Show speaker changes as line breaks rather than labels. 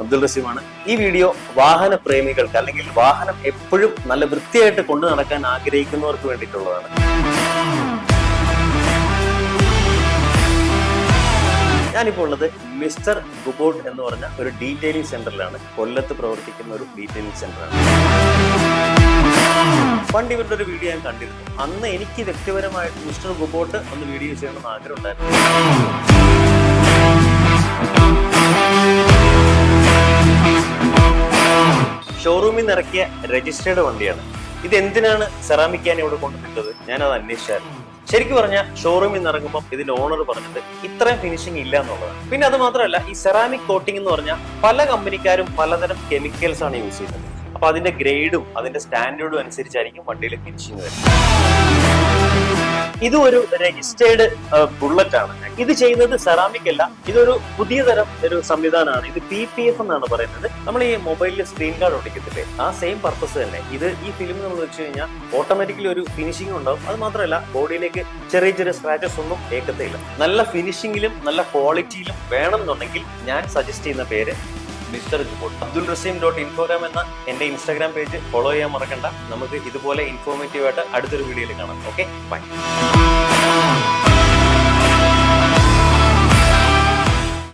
അബ്ദുൾ റസീമാണ്. ഈ വീഡിയോ വാഹന പ്രേമികൾക്ക് അല്ലെങ്കിൽ വാഹനം എപ്പോഴും നല്ല വൃത്തിയായിട്ട് കൊണ്ടു നടക്കാൻ ആഗ്രഹിക്കുന്നവർക്ക് വേണ്ടിയിട്ടുള്ളതാണ്. ഞാനിപ്പോൾ ഉള്ളത് മിസ്റ്റർ ഗുബോട്ട് എന്ന് പറഞ്ഞ ഒരു ഡീറ്റെയിലിംഗ് സെന്ററിലാണ്. കൊല്ലത്ത് പ്രവർത്തിക്കുന്ന ഒരു ഡീറ്റെയിലിംഗ് സെന്ററാണ്. പണ്ട് ഇവരുടെ ഒരു വീഡിയോ ഞാൻ കണ്ടിരുന്നു. അന്ന് എനിക്ക് വ്യക്തിപരമായിട്ട് മിസ്റ്റർ ഗുബോട്ട് ഒന്ന് വീഡിയോ ചെയ്യണമെന്ന് ആഗ്രഹം ഉണ്ടായിരുന്നു. ഷോറൂമിൽ നിന്ന് ഇറക്കിയ രജിസ്റ്റേർഡ് വണ്ടിയാണ്. ഇത് എന്തിനാണ് സെറാമിക്കാൻ ഇവിടെ കൊണ്ടുവന്നിട്ടത്? ഞാനത് അന്വേഷിച്ചായിരുന്നു. ശരിക്കും പറഞ്ഞാൽ ഷോറൂമിൽ നിന്ന് ഇറങ്ങുമ്പോൾ ഇതിന്റെ ഓണർ പറഞ്ഞത് ഇത്രയും ഫിനിഷിംഗ് ഇല്ല എന്നുള്ളതാണ്. പിന്നെ അത് മാത്രമല്ല, ഈ സെറാമിക് കോട്ടിംഗ് എന്ന് പറഞ്ഞാൽ പല കമ്പനിക്കാരും പലതരം കെമിക്കൽസ് ആണ് യൂസ് ചെയ്യുന്നത്. അപ്പൊ അതിന്റെ ഗ്രേഡും അതിന്റെ സ്റ്റാൻഡേർഡും അനുസരിച്ചായിരിക്കും വണ്ടിയിൽ ഫിനിഷിംഗ് വരുന്നത്. ഇതും ഒരു രജിസ്റ്റേർഡ് ബുള്ളറ്റ് ആണ്. ഇത് ചെയ്യുന്നത് സെറാമിക് അല്ല, ഇതൊരു പുതിയ തരം ഒരു സംവിധാനമാണ്. ഇത് PPF എന്നാണ് പറയുന്നത്. നമ്മൾ ഈ മൊബൈലിൽ സ്ക്രീൻ ഗാർഡ് ഒട്ടിക്കത്തില്ലേ, ആ സെയിം പർപ്പസ് തന്നെ. ഇത് ഈ ഫിലിം നമ്മൾ വെച്ച് കഴിഞ്ഞാൽ ഓട്ടോമാറ്റിക്കലി ഒരു ഫിനിഷിംഗ് ഉണ്ടാവും. അത് മാത്രമല്ല, ബോഡിയിലേക്ക് ചെറിയ ചെറിയ സ്ക്രാച്ചസ് ഒന്നും ഏക്കത്തില്ല. നല്ല ഫിനിഷിംഗിലും നല്ല ക്വാളിറ്റിയിലും വേണമെന്നുണ്ടെങ്കിൽ ഞാൻ സജസ്റ്റ് ചെയ്യുന്ന പേര് മിസ്റ്റർ ഗുബോട്ട്. abdulraseem.infograms എന്ന എന്റെ ഇൻസ്റ്റാഗ്രാം പേജ് ഫോളോ ചെയ്യാൻ മറക്കണ്ട. നമുക്ക് ഇതുപോലെ ഇൻഫോർമേറ്റീവ് ആയിട്ട് അടുത്തൊരു വീഡിയോയിൽ കാണാം. Okay, by.